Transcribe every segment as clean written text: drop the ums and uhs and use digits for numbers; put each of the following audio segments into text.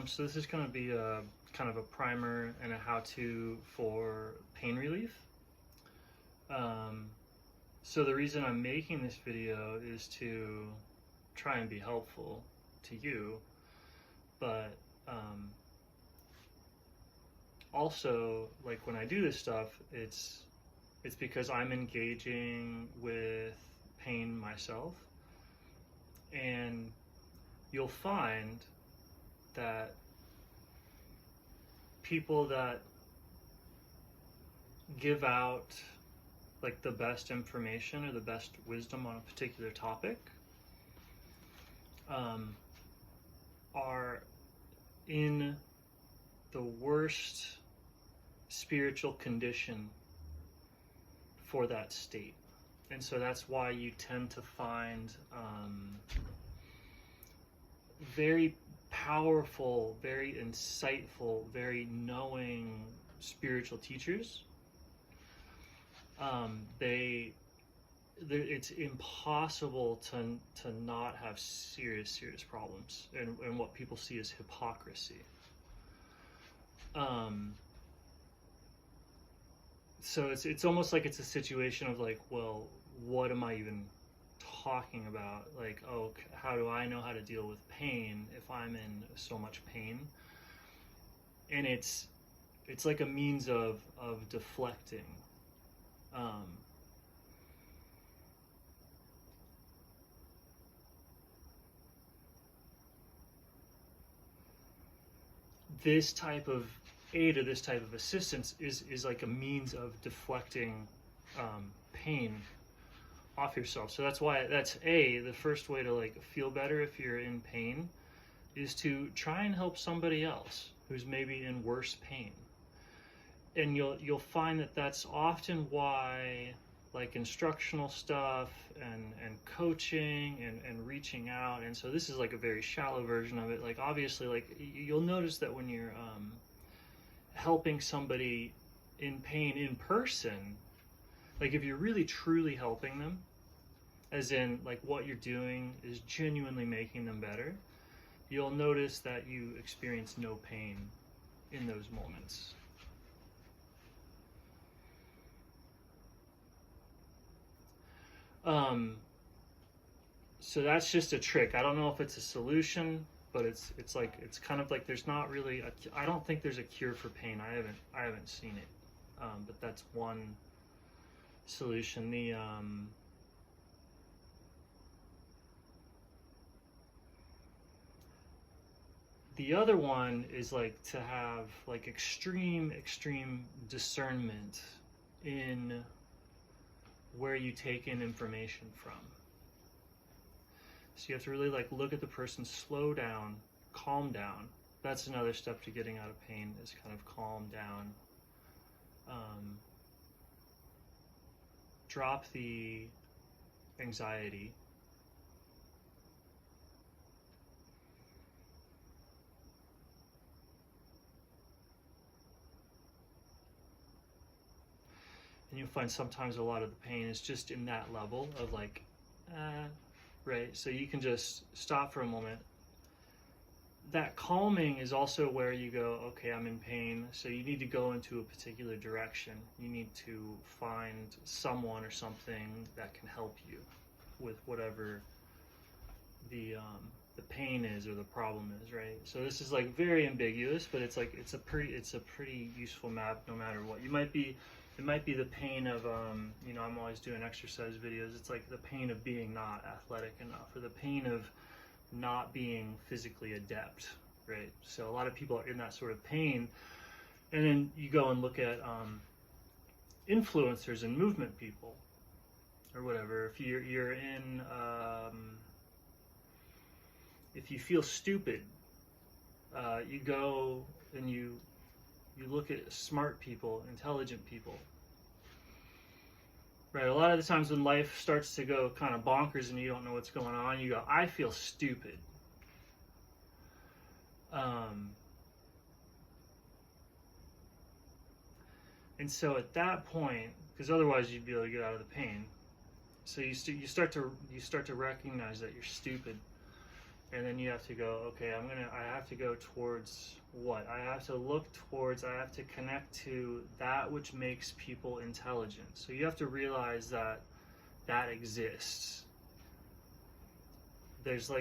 So this is going to be a kind of a primer and a how-to for pain relief. So the reason I'm making this video is to try and be helpful to you, but also, like, when I do this stuff, it's because I'm engaging with pain myself, and you'll find that people that give out like the best information or the best wisdom on a particular topic are in the worst spiritual condition for that state. And so that's why you tend to find very powerful, very insightful, very knowing spiritual teachers. It's impossible to not have serious problems, and what people see as hypocrisy. So it's almost like it's a situation of like, well, what am I even talking about? Like, oh, how do I know how to deal with pain if I'm in so much pain? And it's like a means of deflecting. This type of aid or this type of assistance is like a means of deflecting pain off yourself. So that's why the first way to like feel better if you're in pain is to try and help somebody else who's maybe in worse pain. And you'll find that that's often why like instructional stuff and coaching and reaching out. And so this is like a very shallow version of it. Like, obviously, like, you'll notice that when you're helping somebody in pain in person, like if you're really truly helping them, as in like what you're doing is genuinely making them better, you'll notice that you experience no pain in those moments. So that's just a trick. I don't know if it's a solution, but it's kind of like there's not really I don't think there's a cure for pain. I haven't seen it. But that's one solution. The other one is like to have like extreme discernment in where you take in information from. So you have to really like look at the person, slow down, calm down. That's another step to getting out of pain, is kind of calm down. Drop the anxiety. And you'll find sometimes a lot of the pain is just in that level of like, right? So you can just stop for a moment. That calming is also where you go, okay, I'm in pain, so you need to go into a particular direction. You need to find someone or something that can help you with whatever the pain is or the problem is, right? So this is like very ambiguous, but it's like it's a pretty useful map no matter what. It might be the pain of I'm always doing exercise videos. It's like the pain of being not athletic enough, or the pain of not being physically adept, right? So a lot of people are in that sort of pain, and then you go and look at influencers and movement people or whatever. If you're in if you feel stupid, you go and you look at smart people, intelligent people, right? A lot of the times when life starts to go kind of bonkers and you don't know what's going on, you go, I feel stupid. And so at that point, because otherwise you'd be able to get out of the pain, so you start to recognize that you're stupid, And then you have to go, okay, I have to go towards what? I have to look towards, I have to connect to that which makes people intelligent. So you have to realize that that exists. There's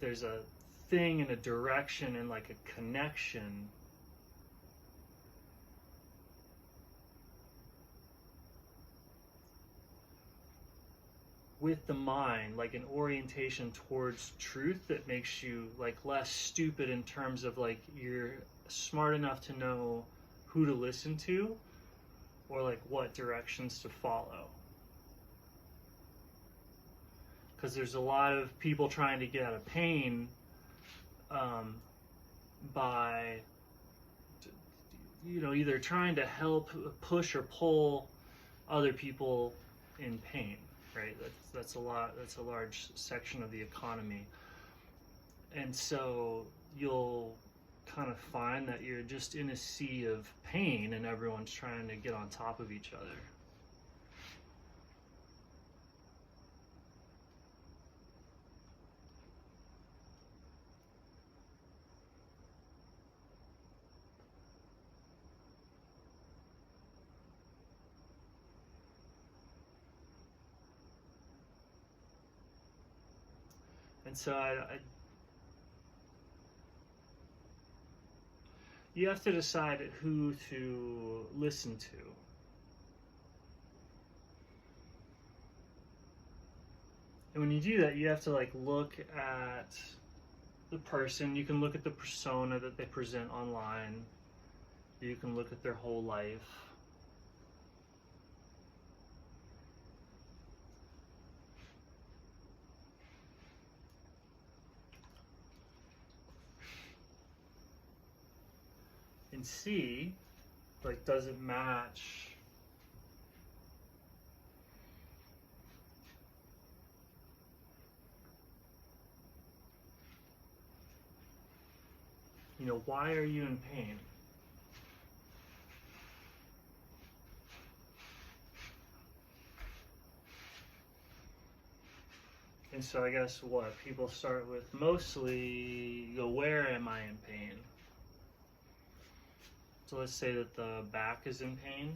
there's a thing and a direction and like a connection with the mind, like an orientation towards truth that makes you like less stupid in terms of like you're smart enough to know who to listen to or like what directions to follow. Because there's a lot of people trying to get out of pain by either trying to help push or pull other people in pain, right? That's a large section of the economy. And so you'll kind of find that you're just in a sea of pain and everyone's trying to get on top of each other. And so you have to decide who to listen to. And when you do that, you have to like look at the person. You can look at the persona that they present online. You can look at their whole life. And see, like, does it match why are you in pain? And so I guess what people start with mostly, where am I in pain? So let's say that the back is in pain.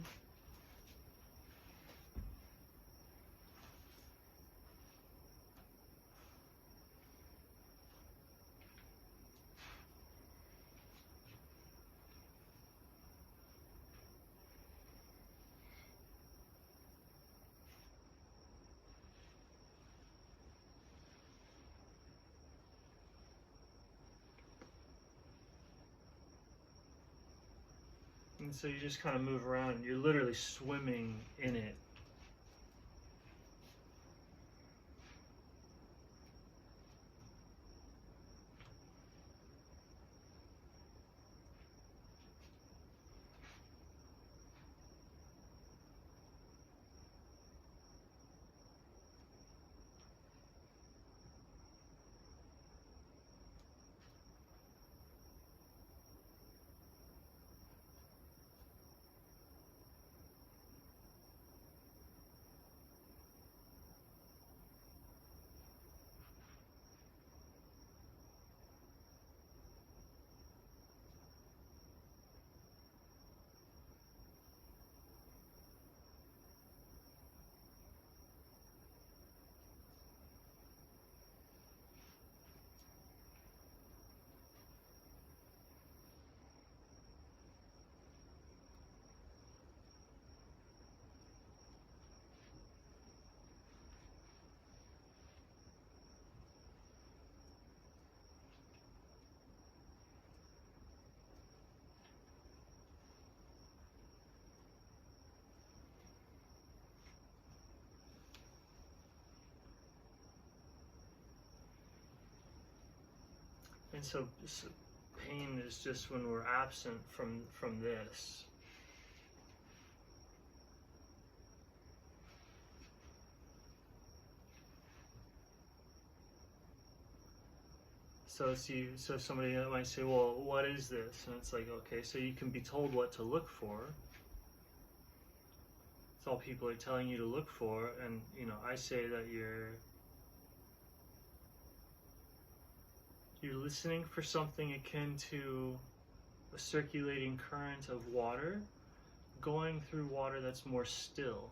And so you just kind of move around and you're literally swimming in it. And so pain is just when we're absent from this. So somebody might say, well, what is this? And it's like, okay, so you can be told what to look for. It's all people are telling you to look for, and I say that you're listening for something akin to a circulating current of water going through water that's more still.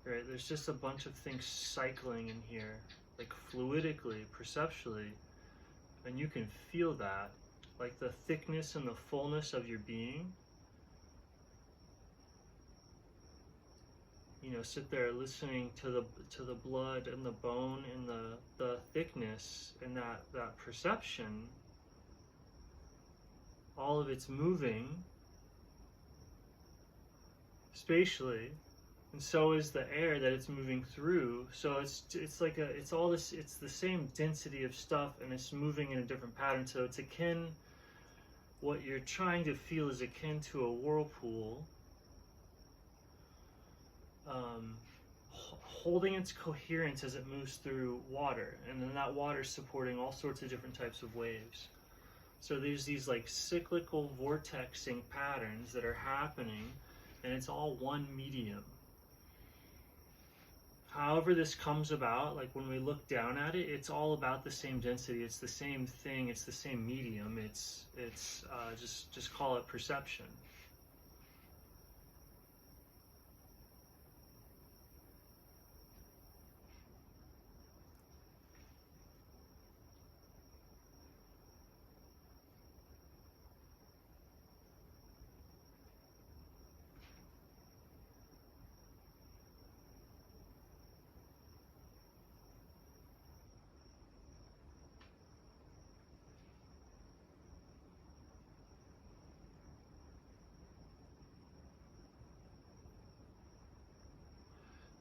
Right? There's just a bunch of things cycling in here, like fluidically, perceptually, and you can feel that, like the thickness and the fullness of your being. You know, sit there listening to the blood and the bone and the thickness and that perception. All of it's moving spatially, and so is the air that it's moving through. So it's like it's all this, it's the same density of stuff, and it's moving in a different pattern. So it's akin, what you're trying to feel is akin to a whirlpool, holding its coherence as it moves through water, and then that water supporting all sorts of different types of waves. So there's these like cyclical vortexing patterns that are happening, and it's all one medium. However this comes about, like when we look down at it, it's all about the same density, it's the same thing, it's the same medium, it's just call it perception.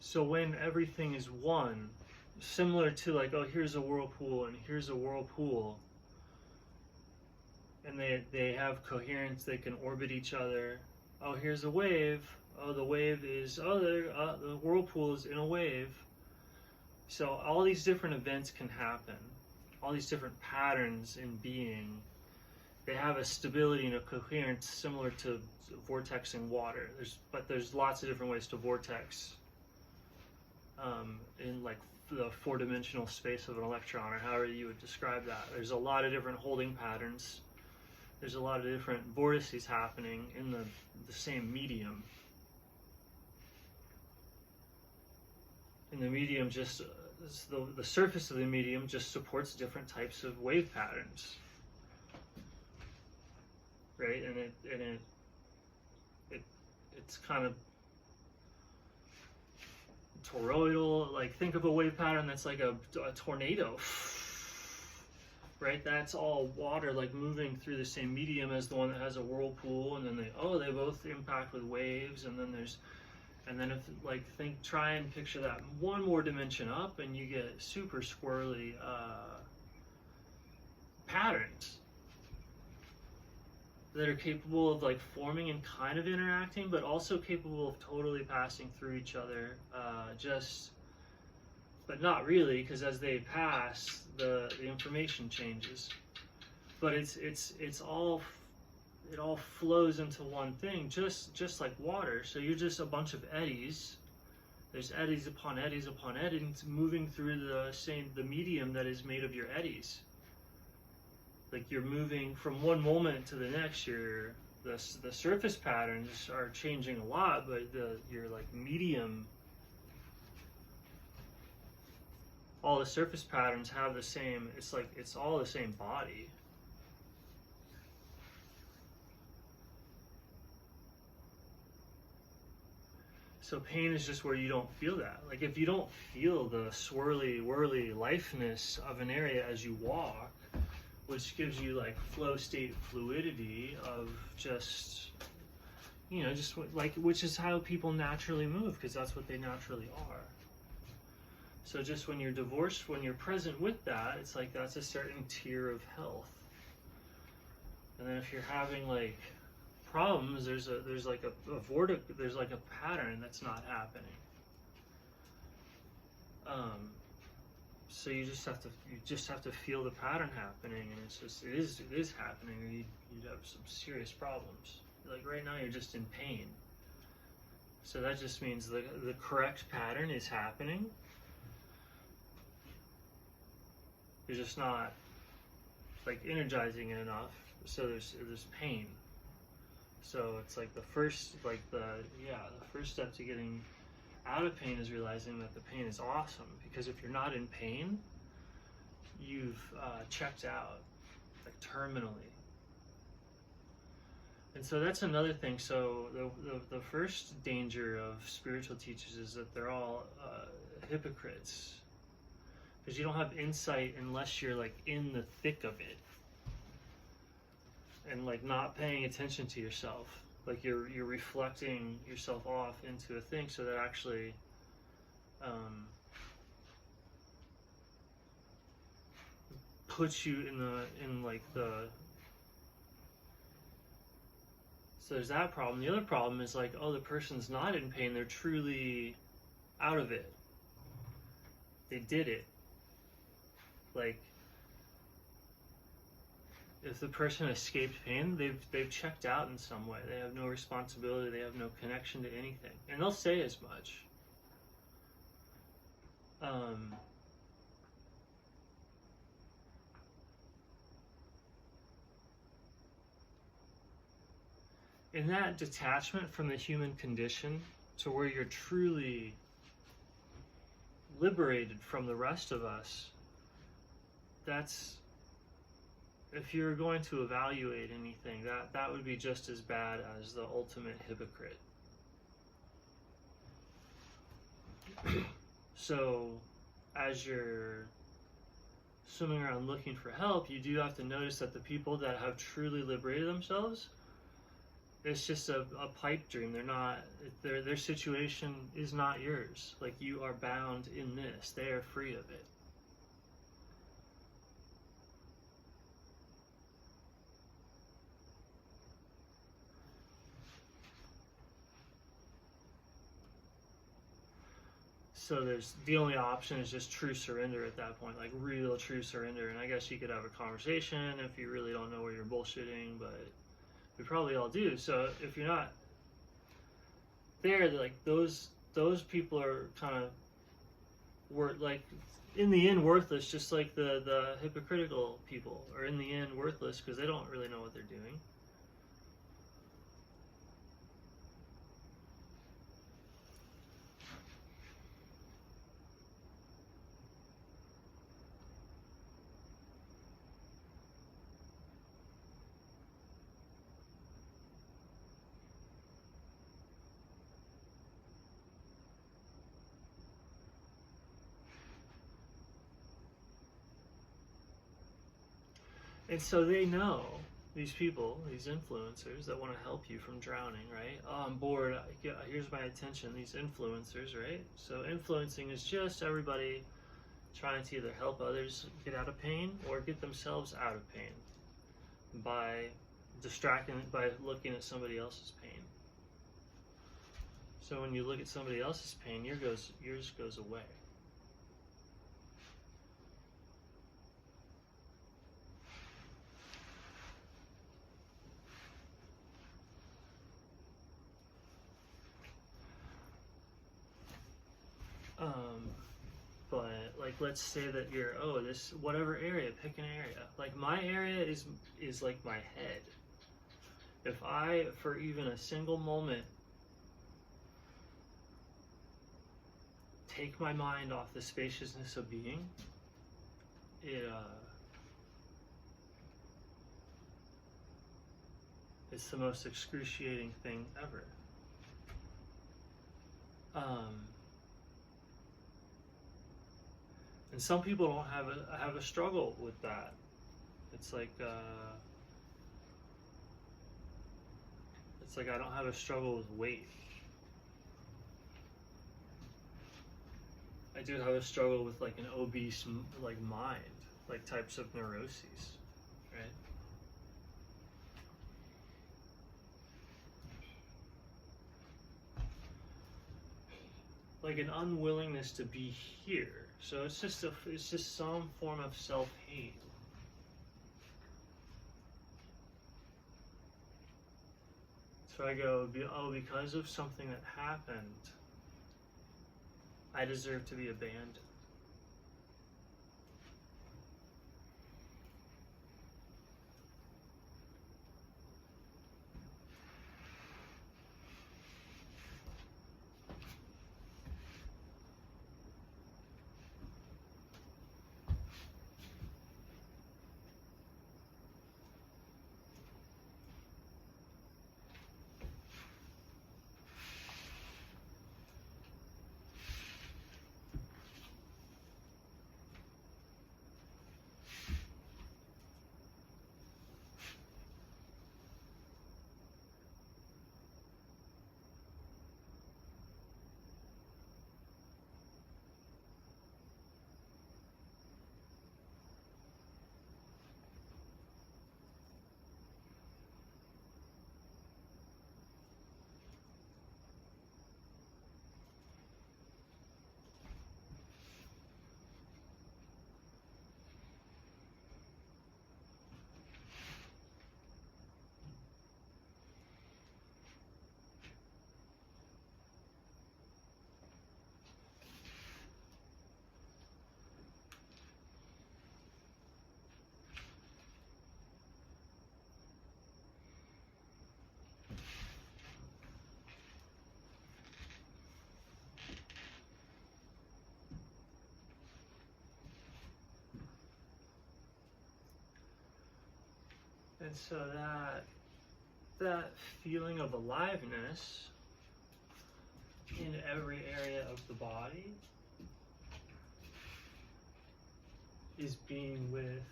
So when everything is one, similar to like, oh, here's a whirlpool and here's a whirlpool, and they have coherence, they can orbit each other. Oh, here's a wave. Oh, the wave is, the whirlpool is in a wave. So all these different events can happen. All these different patterns in being, they have a stability and a coherence similar to vortexing water. But there's lots of different ways to vortex. In like the four-dimensional space of an electron, or however you would describe that. There's a lot of different holding patterns. There's a lot of different vortices happening in the same medium. And the medium just, the surface of the medium just supports different types of wave patterns. Right? And it's kind of toroidal, like think of a wave pattern that's like a tornado, right? That's all water like moving through the same medium as the one that has a whirlpool, and then they both impact with waves, and then if like try and picture that one more dimension up, and you get super squirrely patterns that are capable of like forming and kind of interacting, but also capable of totally passing through each other, but not really, because as they pass, the information changes. But it all flows into one thing, just like water. So you're just a bunch of eddies. There's eddies upon eddies upon eddies moving through the medium that is made of your eddies. Like you're moving from one moment to the next. The surface patterns are changing a lot, but your like medium, all the surface patterns have the same. It's like it's all the same body. So pain is just where you don't feel that. Like if you don't feel the swirly, whirly lifeness of an area as you walk, which gives you like flow state fluidity of just, just like, which is how people naturally move, because that's what they naturally are. So just when you're divorced, when you're present with that, it's like that's a certain tier of health. And then if you're having like problems, there's like a pattern that's not happening. So you just have to feel the pattern happening, and it is happening, or you'd have some serious problems. Like right now, you're just in pain. So that just means the correct pattern is happening. You're just not like energizing it enough, so there's pain. So it's like the first step to getting out of pain is realizing that the pain is awesome, because if you're not in pain, you've checked out, like terminally. And so that's another thing. So the first danger of spiritual teachers is that they're all hypocrites, because you don't have insight unless you're like in the thick of it, and like not paying attention to yourself. Like you're reflecting yourself off into a thing, so that actually puts you in like the. So there's that problem. The other problem is like, oh, the person's not in pain, they're truly out of it. They did it. Like, if the person escaped pain, they've checked out in some way. They have no responsibility, they have no connection to anything. And they'll say as much. In that detachment from the human condition, to where you're truly liberated from the rest of us, that's, if you're going to evaluate anything, that would be just as bad as the ultimate hypocrite. So as you're swimming around looking for help, you do have to notice that the people that have truly liberated themselves, it's just a pipe dream. They're not, their situation is not yours. Like, you are bound in this. They are free of it. So the only option is just true surrender at that point, like real true surrender. And I guess you could have a conversation if you really don't know where you're bullshitting, but we probably all do. So if you're not there, like those people are kind of like in the end worthless, just like the hypocritical people are in the end worthless, because they don't really know what they're doing. And so they know, these people, these influencers that want to help you from drowning, right? Oh, I'm bored. Here's my attention. These influencers, right? So influencing is just everybody trying to either help others get out of pain or get themselves out of pain by distracting, by looking at somebody else's pain. So when you look at somebody else's pain, yours goes away. But like, let's say that you're, this whatever area, pick an area. Like my area is like my head. If I, for even a single moment, take my mind off the spaciousness of being, it's the most excruciating thing ever. And some people don't have a struggle with that. It's like I don't have a struggle with weight. I do have a struggle with like an obese like mind, like types of neuroses, right? Like an unwillingness to be here. So it's just some form of self-hate. So I go, because of something that happened, I deserve to be abandoned. And so that feeling of aliveness in every area of the body is being with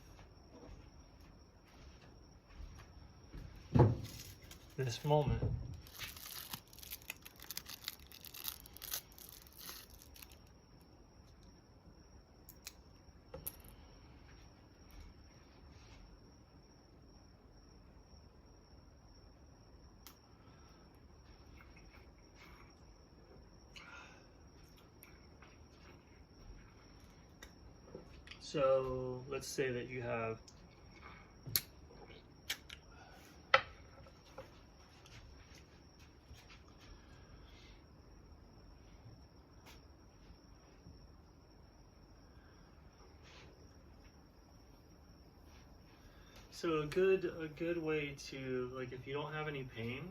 this moment. So let's say that you have a good way to, like, if you don't have any pain,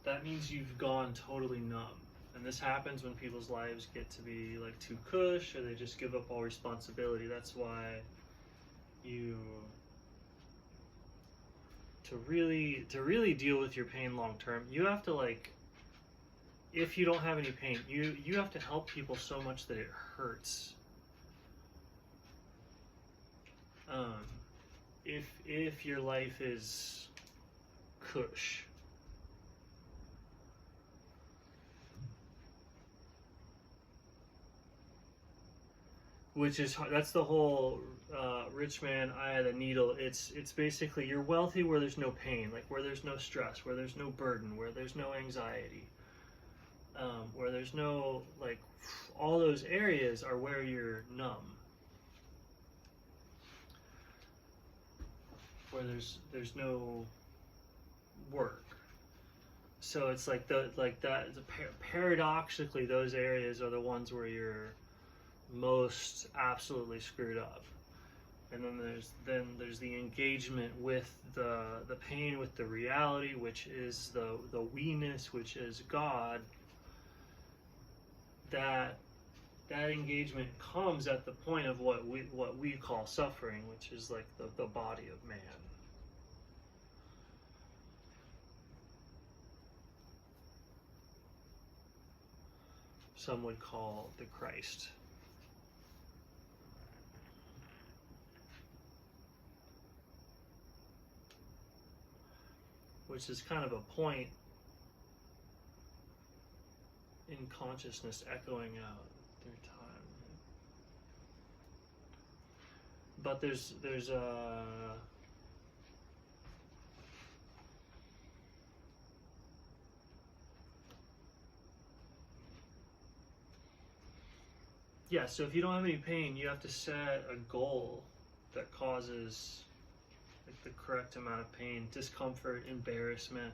that means you've gone totally numb. And this happens when people's lives get to be like too cush, or they just give up all responsibility. That's why to really deal with your pain long term, you have to, like, if you don't have any pain, you have to help people so much that it hurts. If your life is cush, which is, that's the whole rich man eye of the needle. It's basically, you're wealthy where there's no pain, like where there's no stress, where there's no burden, where there's no anxiety, where there's no, like, all those areas are where you're numb, where there's no work. So it's like paradoxically, those areas are the ones where you're most absolutely screwed up. And then there's the engagement with the pain, with the reality, which is the we-ness, which is God. That engagement comes at the point of what we call suffering, which is like the body of man. Some would call the Christ. Which is kind of a point in consciousness echoing out through time. But there's a yeah, so if you don't have any pain, you have to set a goal that causes, like, the correct amount of pain, discomfort, embarrassment.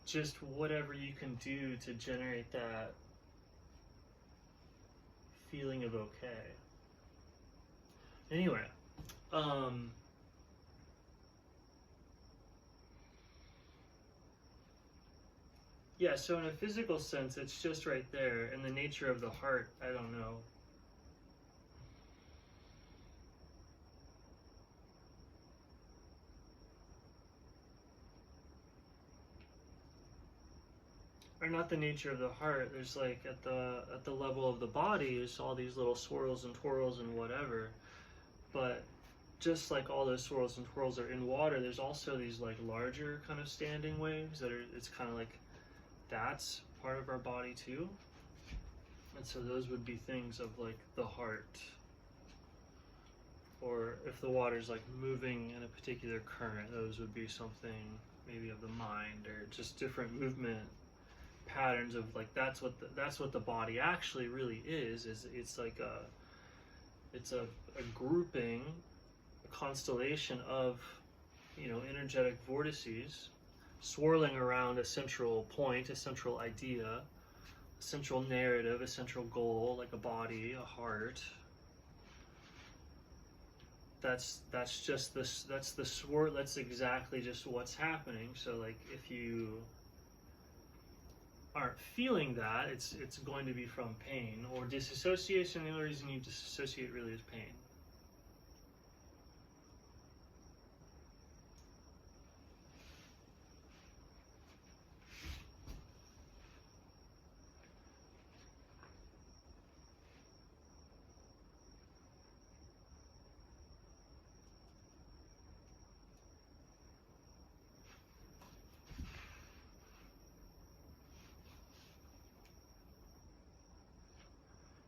Just whatever you can do to generate that feeling of okay. Anyway, yeah, so in a physical sense, it's just right there. In the nature of the heart, I don't know. Or not the nature of the heart. There's, like, at the level of the body, there's all these little swirls and twirls and whatever. But just like all those swirls and twirls are in water, there's also these, like, larger kind of standing waves that are, it's kind of like, that's part of our body too. And so those would be things of, like, the heart. Or if the water's, like, moving in a particular current, those would be something maybe of the mind, or just different movement patterns of, like, that's what the body actually really is it's like a grouping, a constellation of, energetic vortices swirling around a central point, a central idea, a central narrative, a central goal, like a body, a heart. That's just this. That's the swirl. That's exactly just what's happening. So like if you aren't feeling that, it's going to be from pain or disassociation. The only reason you disassociate really is pain.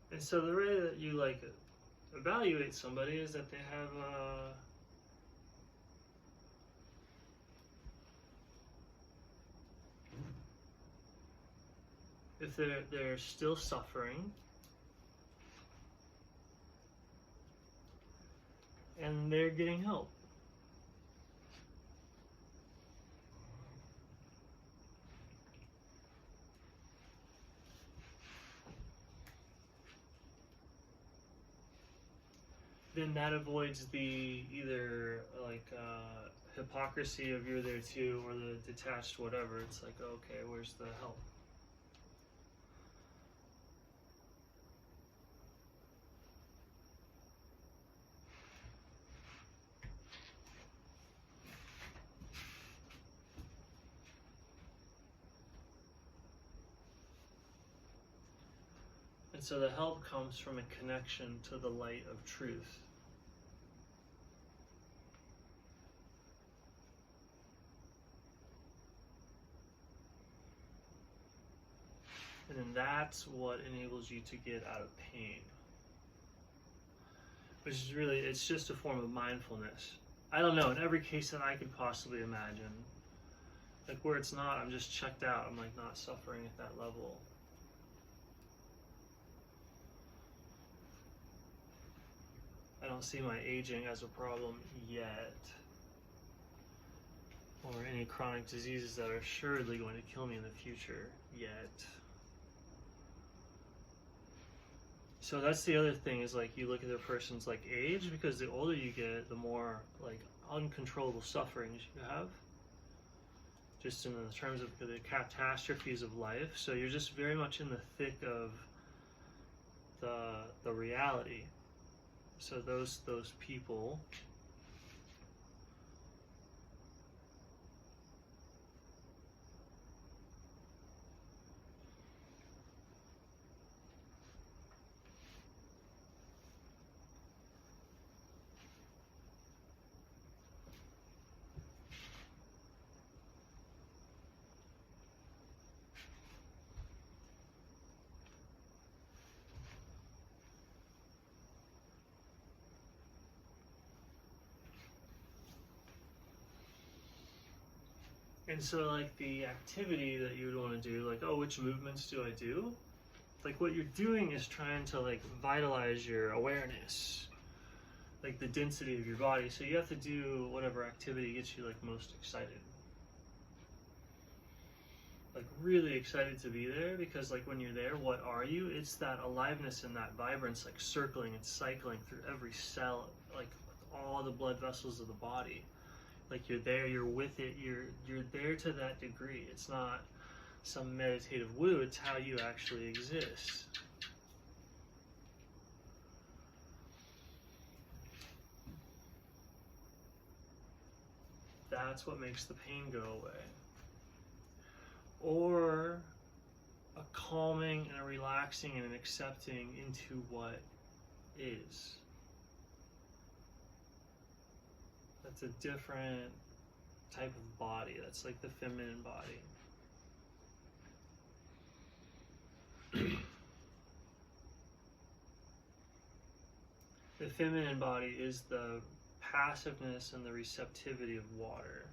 And so the way that you like evaluate somebody is that they have if they're still suffering and they're getting help. Then that avoids the either like hypocrisy of you're there too or the detached whatever. It's like, okay, where's the help? And so the help comes from a connection to the light of truth. And then that's what enables you to get out of pain. Which is really, it's just a form of mindfulness. I don't know, in every case that I could possibly imagine, like where it's not, I'm just checked out, I'm like not suffering at that level. I don't see my aging as a problem yet, or any chronic diseases that are assuredly going to kill me in the future yet. So that's the other thing is like you look at the person's like age, because the older you get, the more like uncontrollable sufferings you have, just in the terms of the catastrophes of life. So you're just very much in the thick of the reality. So those people and so like the activity that you would want to do, like, oh, which movements do I do? Like what you're doing is trying to like vitalize your awareness, like the density of your body. So you have to do whatever activity gets you like most excited. Like really excited to be there, because like when you're there, what are you? It's that aliveness and that vibrance, like circling and cycling through every cell, like all the blood vessels of the body. Like you're there, you're with it, you're there to that degree. It's not some meditative woo, it's how you actually exist. That's what makes the pain go away. Or a calming and a relaxing and an accepting into what is. That's a different type of body. That's like the feminine body. The feminine body is the passiveness and the receptivity of water.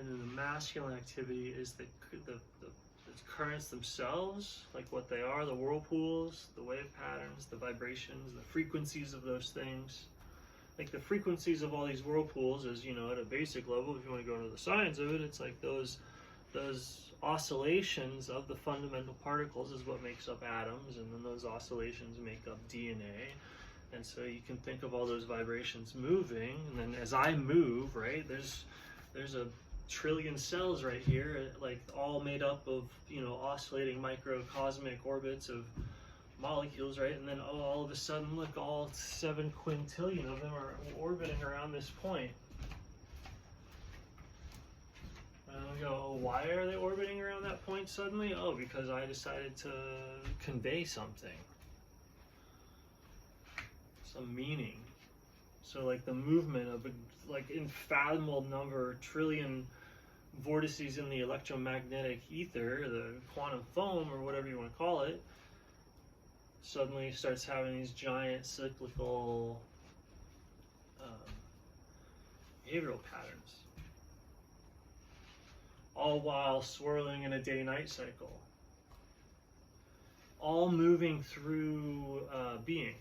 and then the masculine activity is the currents themselves, like what they are, the whirlpools, the wave patterns, the vibrations, the frequencies of those things. Like the frequencies of all these whirlpools is, you know, at a basic level, if you want to go into the science of it, it's like those oscillations of the fundamental particles is what makes up atoms, and then those oscillations make up DNA. And so you can think of all those vibrations moving, and then as I move, right, there's a trillion cells right here, like all made up of, you know, oscillating microcosmic orbits of molecules, right? And then all of a sudden, look, all 7 quintillion of them are orbiting around this point. And we go, oh, why are they orbiting around that point suddenly? Oh, because I decided to convey something, some meaning. So like the movement of a like unfathomable number, trillion vortices in the electromagnetic ether, the quantum foam, or whatever you want to call it, suddenly starts having these giant cyclical behavioral patterns, all while swirling in a day-night cycle, all moving through being.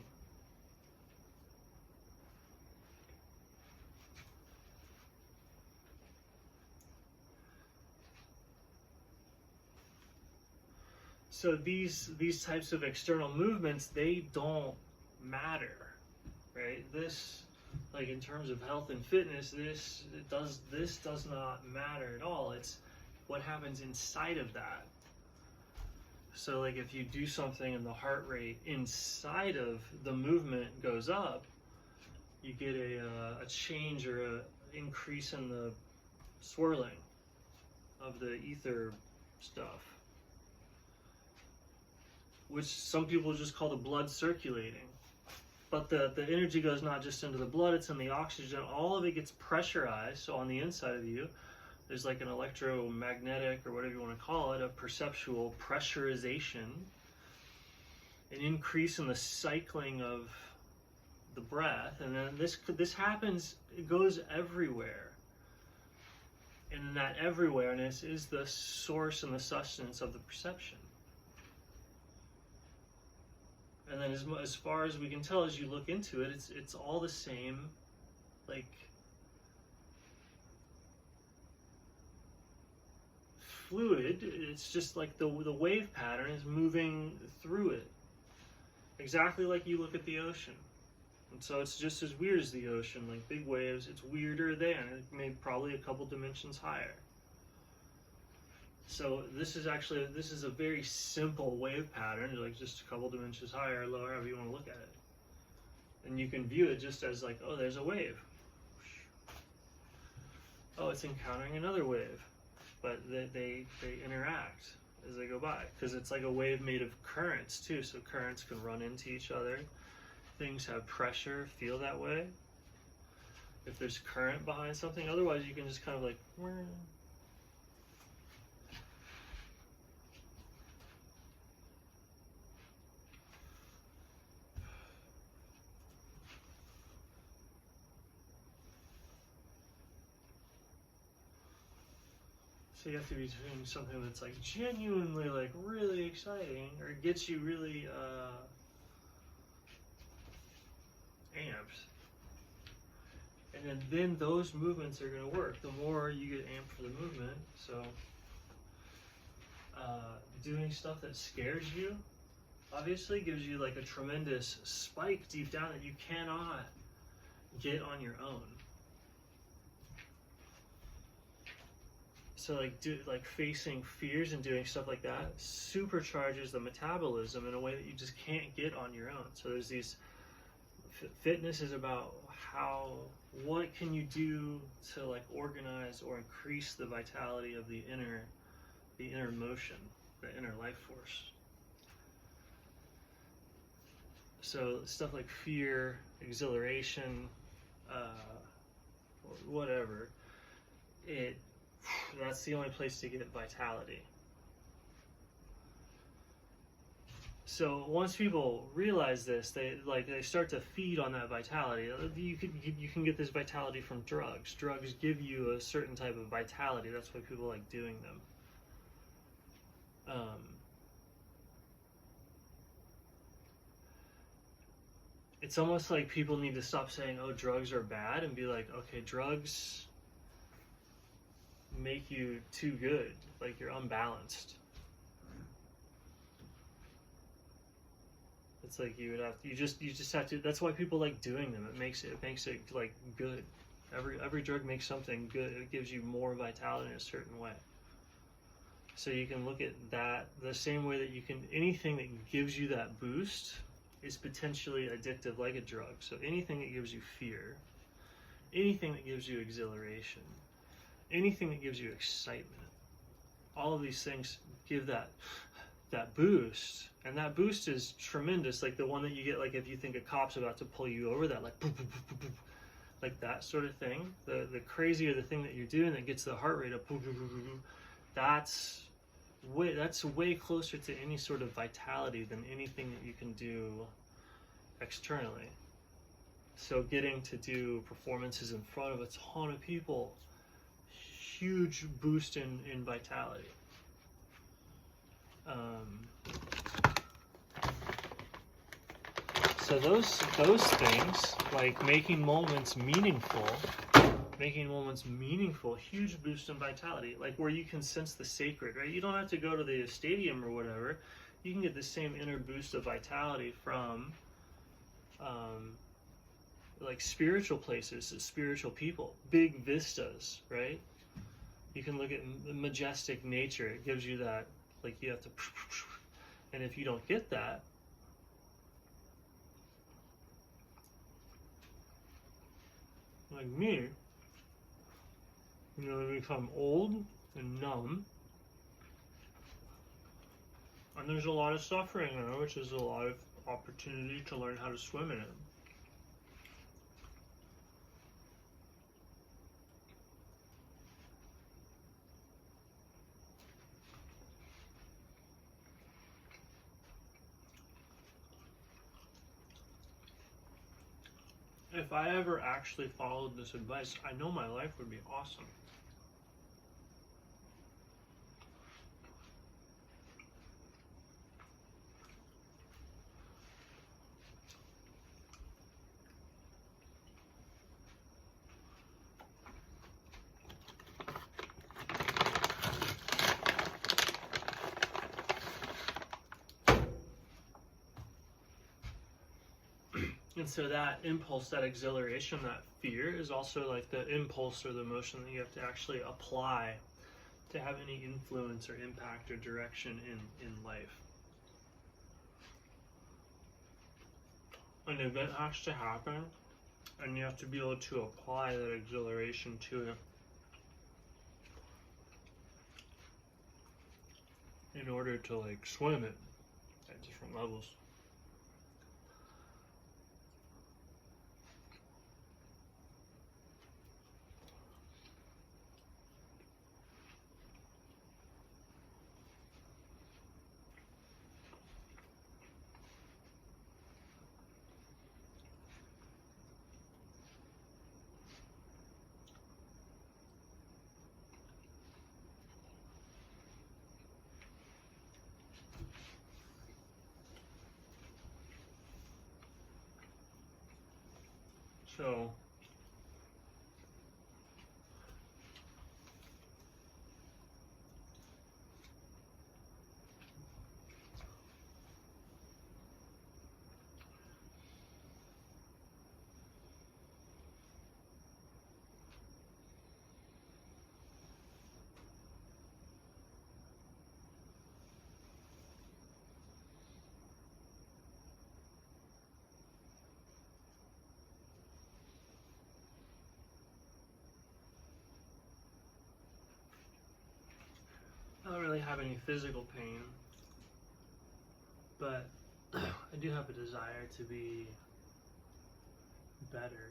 So these types of external movements, they don't matter, right? This, like in terms of health and fitness, this does not matter at all. It's what happens inside of that. So like if you do something and the heart rate inside of the movement goes up, you get a change or an increase in the swirling of the ether stuff, which some people just call the blood circulating. But the energy goes not just into the blood, it's in the oxygen. All of it gets pressurized. So on the inside of you, there's like an electromagnetic, or whatever you want to call it, a perceptual pressurization, an increase in the cycling of the breath. And then this happens, it goes everywhere. And that everywhereness is the source and the sustenance of the perception. And then as far as we can tell, as you look into it, it's all the same, like fluid. It's just like the wave pattern is moving through it, exactly like you look at the ocean. And so it's just as weird as the ocean, like big waves. It's weirder than, maybe probably a couple dimensions higher. So this is a very simple wave pattern, like just a couple dimensions higher or lower, however you want to look at it. And you can view it just as like, oh, there's a wave. Oh, it's encountering another wave. But they interact as they go by, because it's like a wave made of currents too, so currents can run into each other. Things have pressure, feel that way. If there's current behind something, otherwise you can just kind of like, so you have to be doing something that's like genuinely like really exciting, or gets you really amped. And then those movements are going to work. The more you get amped for the movement, so doing stuff that scares you obviously gives you like a tremendous spike deep down that you cannot get on your own. So like facing fears and doing stuff like that supercharges the metabolism in a way that you just can't get on your own. So there's these, fitness is about what can you do to like organize or increase the vitality of the inner motion, the inner life force. So stuff like fear, exhilaration, whatever, that's the only place to get vitality. So once people realize this, they start to feed on that vitality. You can get this vitality from drugs. Drugs give you a certain type of vitality. That's why people like doing them. It's almost like people need to stop saying, "Oh, drugs are bad," and be like, "Okay, drugs make you too good. Like you're unbalanced." It's like you just have to. That's why people like doing them. It makes it like good. Every drug makes something good. It gives you more vitality in a certain way. So you can look at that the same way that you can, anything that gives you that boost is potentially addictive like a drug. So anything that gives you fear, anything that gives you exhilaration, anything that gives you excitement, all of these things give that boost, and that boost is tremendous. Like the one that you get, like if you think a cop's about to pull you over, that like boop, boop, boop, boop, boop, like that sort of thing. The crazier the thing that you're doing that gets the heart rate up, boop, boop, boop, boop, boop, that's way closer to any sort of vitality than anything that you can do externally. So getting to do performances in front of a ton of people, huge boost in vitality. So those things, like making moments meaningful, huge boost in vitality, like where you can sense the sacred, right? You don't have to go to the stadium or whatever. You can get the same inner boost of vitality from like spiritual places, spiritual people, big vistas, right? You can look at majestic nature. It gives you that, like you have to, and if you don't get that, like me, you become old and numb, and there's a lot of suffering there, which is a lot of opportunity to learn how to swim in it. If I ever actually followed this advice, I know my life would be awesome. And so that impulse, that exhilaration, that fear is also like the impulse or the emotion that you have to actually apply to have any influence or impact or direction in life. An event has to happen, and you have to be able to apply that exhilaration to it in order to like swim it at different levels. So I don't really have any physical pain, but I do have a desire to be better.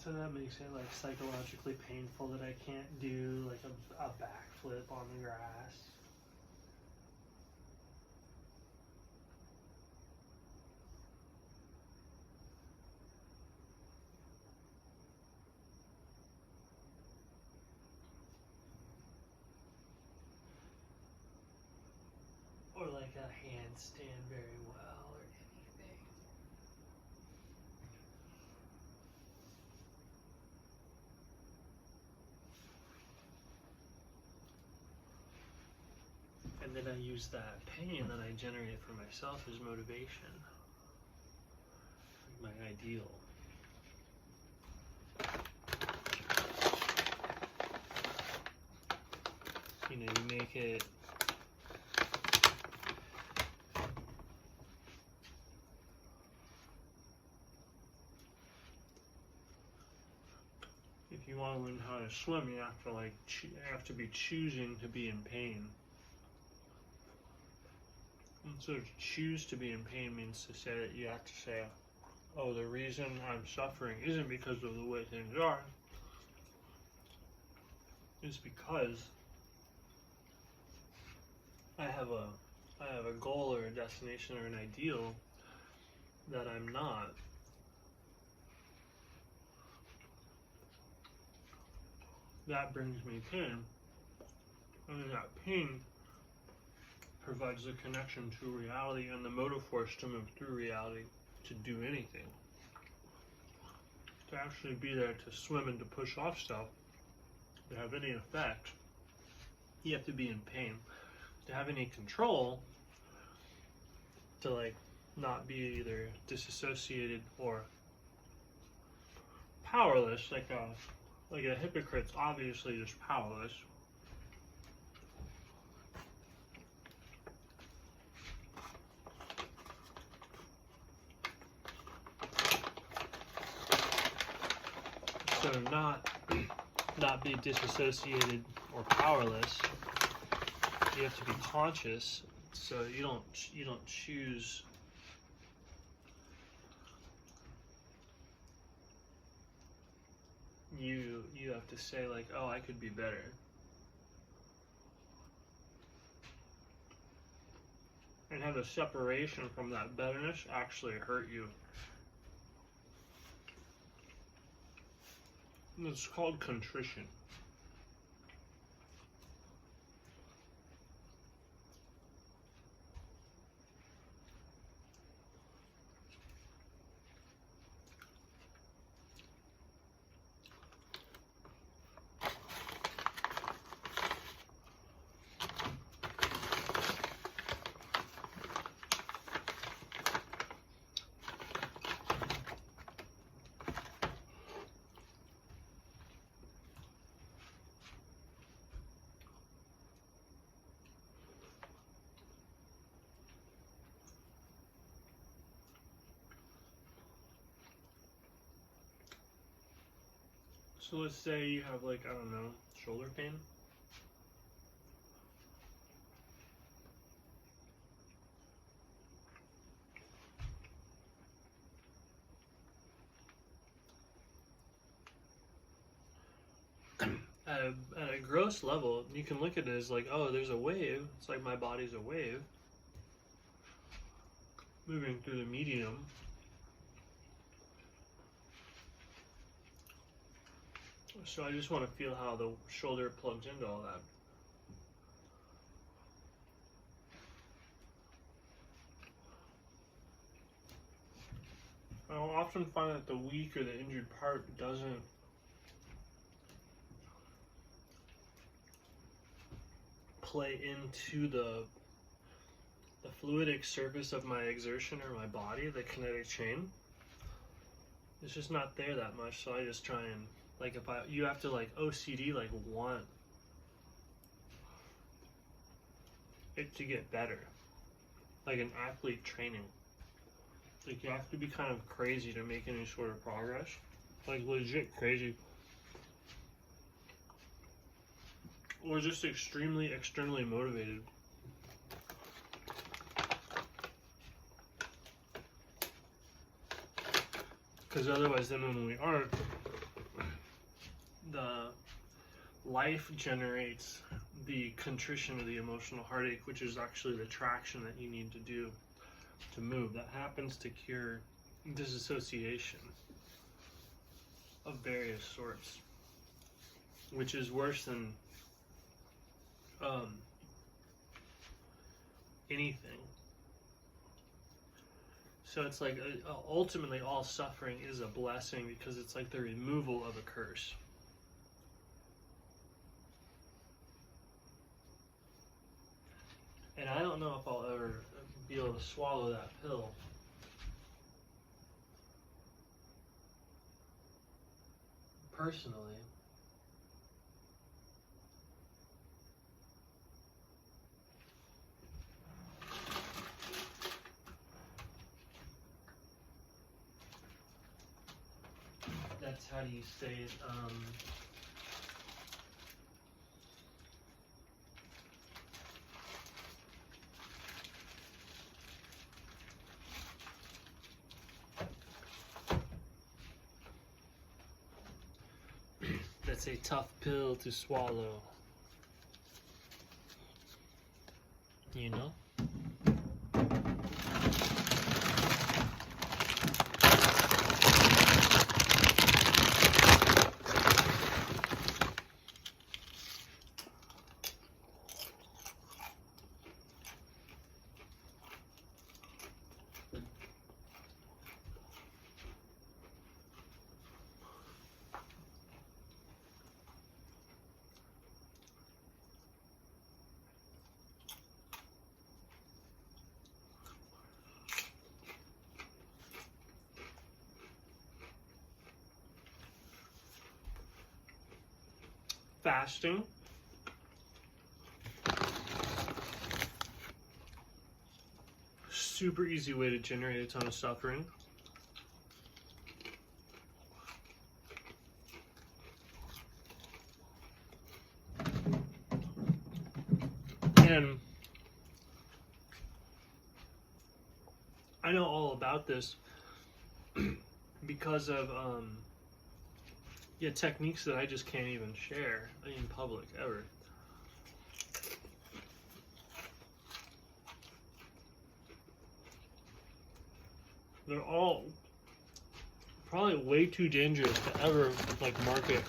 So that makes it like psychologically painful that I can't do like a backflip on the grass. Or like a handstand very well or anything. And then I use that pain that I generate for myself as motivation. Like my ideal. You know, you make it if you want to learn how to swim, you have to you have to be choosing to be in pain. And so to choose to be in pain means to say that you have to say, oh, the reason I'm suffering isn't because of the way things are. It's because I have a goal or a destination or an ideal that I'm not. That brings me pain, and then that pain provides the connection to reality and the motive force to move through reality, to do anything. To actually be there to swim and to push off stuff, to have any effect, you have to be in pain. To have any control, to like not be either disassociated or powerless, like a hypocrite's obviously just powerless. So not be disassociated or powerless. You have to be conscious, so you don't choose you have to say like, oh, I could be better. And have a separation from that betterness actually hurt you. And it's called contrition. So let's say you have like, I don't know, shoulder pain. At a gross level, you can look at it as like, oh, there's a wave. It's like my body's a wave moving through the medium. So I just want to feel how the shoulder plugs into all that. I'll often find that the weak or the injured part doesn't play into the fluidic surface of my exertion or my body, the kinetic chain. It's just not there that much, so I just try and like you have to like OCD like want it to get better, like an athlete training. Like you have to be kind of crazy to make any sort of progress, like legit crazy, or just extremely externally motivated. Because otherwise, then when we aren't, life generates the contrition of the emotional heartache, which is actually the traction that you need to do to move. That happens to cure disassociation of various sorts, which is worse than anything. So it's like ultimately all suffering is a blessing, because it's like the removal of a curse. And I don't know if I'll ever be able to swallow that pill. Personally. That's, how do you say it? That's a tough pill to swallow. You know? Fasting. Super easy way to generate a ton of suffering. And I know all about this because of techniques that I just can't even share in public ever. They're all probably way too dangerous to ever like market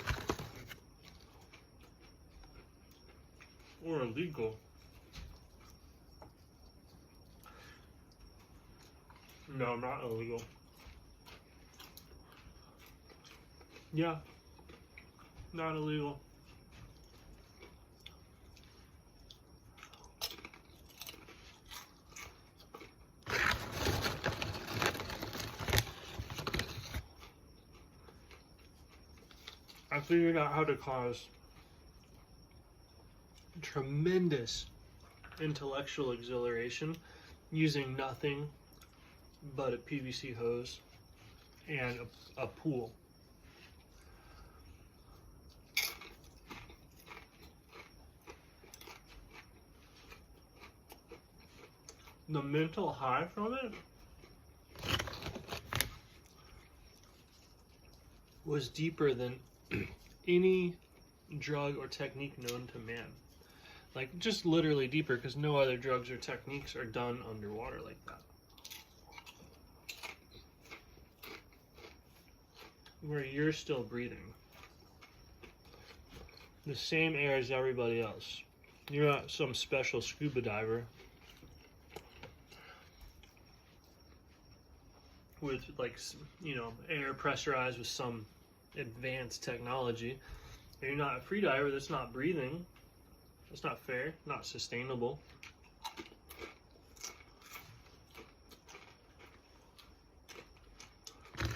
or illegal. No, not illegal. Yeah, not illegal. I figured out how to cause tremendous intellectual exhilaration using nothing but a PVC hose and a pool. The mental high from it was deeper than any drug or technique known to man. Like, just literally deeper, because no other drugs or techniques are done underwater like that. Where you're still breathing the same air as everybody else. You're not some special scuba diver with, like, you know, air pressurized with some advanced technology. And you're not a free diver that's not breathing. That's not fair, not sustainable.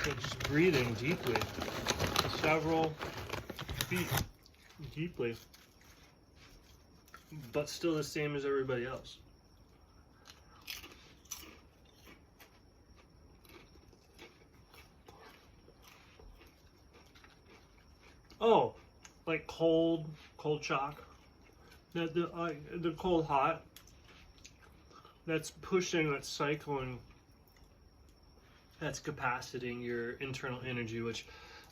You're just breathing deeply, several feet deeply, but still the same as everybody else. Oh, like cold shock. The cold hot. That's pushing, that's cycling, that's capacitating your internal energy, which,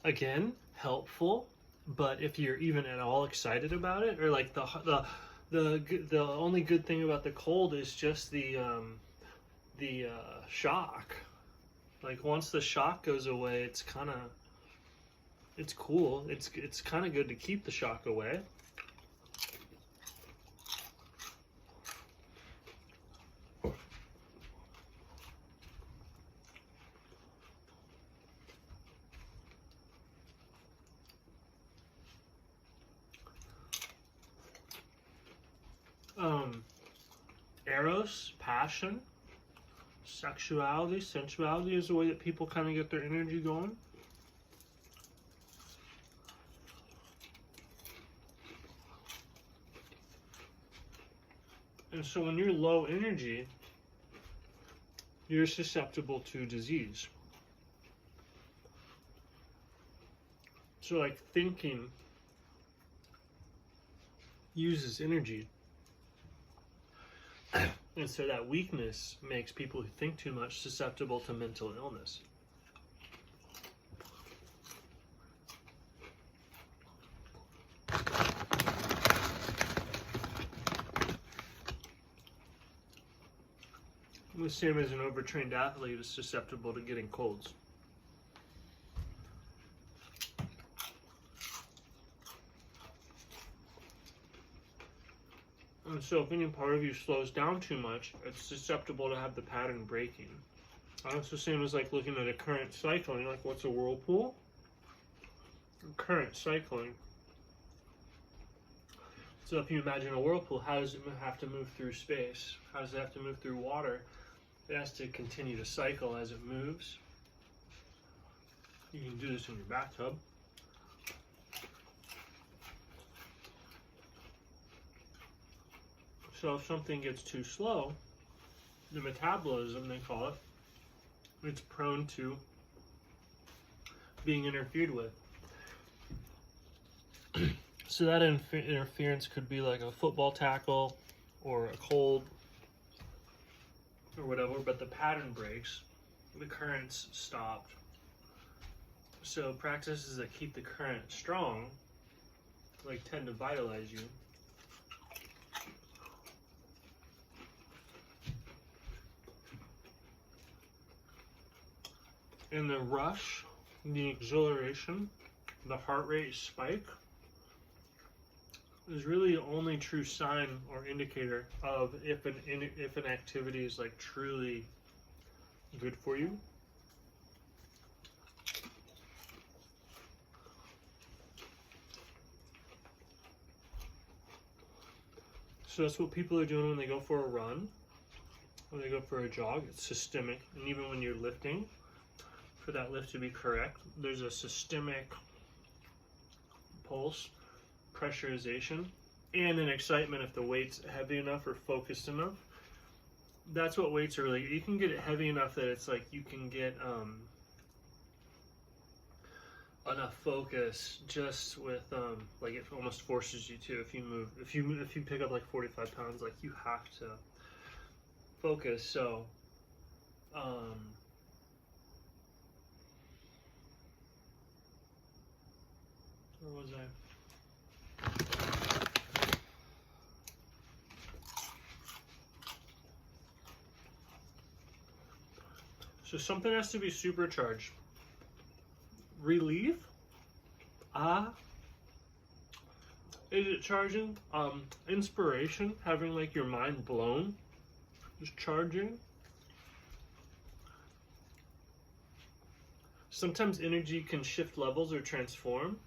again, helpful But if you're even at all excited about it, or like the only good thing about the cold is just the shock. Like once the shock goes away, it's cool. It's kind of good to keep the shock away. Eros, passion, sexuality, sensuality is the way that people kind of get their energy going. And so when you're low energy, you're susceptible to disease. So like thinking uses energy. And so that weakness makes people who think too much susceptible to mental illness. The same as an overtrained athlete is susceptible to getting colds. And so if any part of you slows down too much, it's susceptible to have the pattern breaking. It's the same as like looking at a current cycling, like what's a whirlpool? Current cycling. So if you imagine a whirlpool, how does it have to move through space? How does it have to move through water? It has to continue to cycle as it moves. You can do this in your bathtub. So if something gets too slow, the metabolism, they call it, it's prone to being interfered with. So that interference could be like a football tackle or a cold or whatever, but the pattern breaks, the current's stopped. So practices that keep the current strong, like, tend to vitalize you. And the rush, the exhilaration, the heart rate spike is really the only true sign or indicator of if an activity is like truly good for you. So that's what people are doing when they go for a run, when they go for a jog. It's systemic, and even when you're lifting, for that lift to be correct, there's a systemic pulse, pressurization, and an excitement if the weight's heavy enough or focused enough. That's what weights are really. You can get it heavy enough that it's like you can get enough focus just with like it almost forces you to. If you move, if you pick up like 45 pounds, like you have to focus. So where was I? So something has to be supercharged. Relief? Is it charging? Inspiration? Having like your mind blown? Is charging? Sometimes energy can shift levels or transform.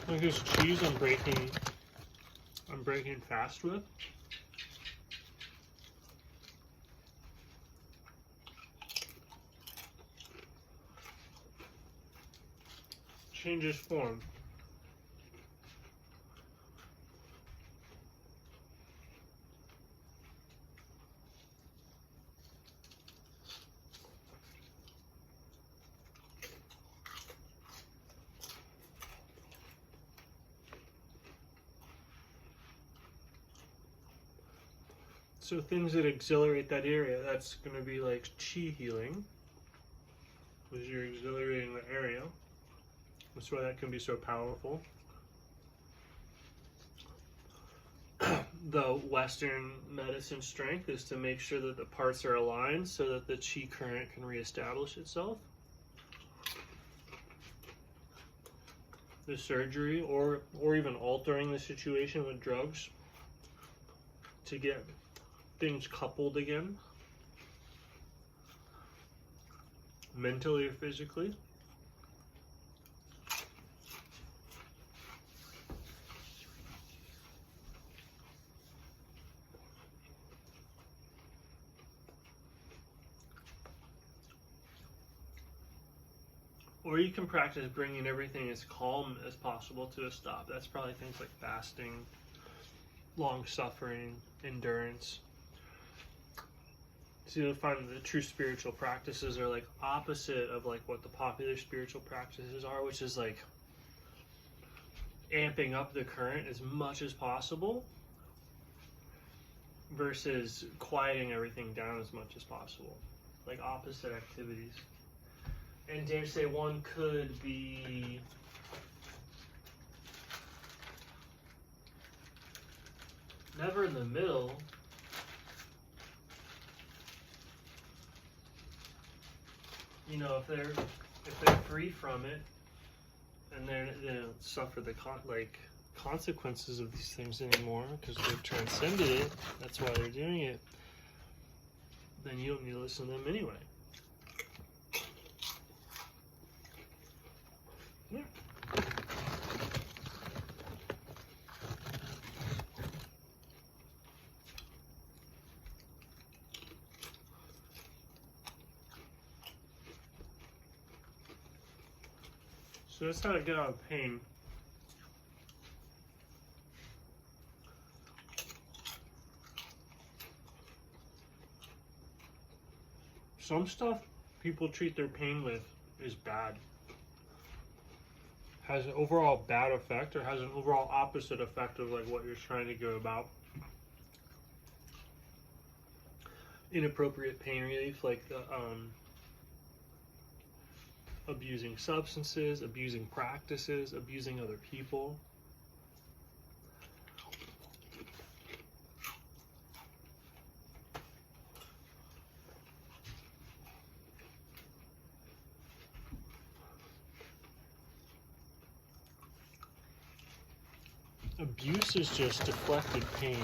Like this cheese I'm breaking fast with. Changes form. So things that exhilarate that area, that's going to be like chi healing, because you're exhilarating the area. That's why that can be so powerful. The Western medicine strength is to make sure that the parts are aligned so that the chi current can reestablish itself. The surgery or even altering the situation with drugs to get things coupled again, mentally or physically. Or you can practice bringing everything as calm as possible to a stop. That's probably things like fasting, long suffering, endurance. So you'll find that the true spiritual practices are like opposite of like what the popular spiritual practices are, which is like amping up the current as much as possible versus quieting everything down as much as possible. Like opposite activities. And dare say one could be never in the middle. You know, if they're free from it, and they don't suffer the consequences of these things anymore because they've transcended it. That's why they're doing it. Then you don't need to listen to them anyway. Yeah. So that's how to get out of pain. Some stuff people treat their pain with is bad. Has an overall bad effect or has an overall opposite effect of like what you're trying to go about. Inappropriate pain relief, like the abusing substances, abusing practices, abusing other people. Abuse is just deflected pain.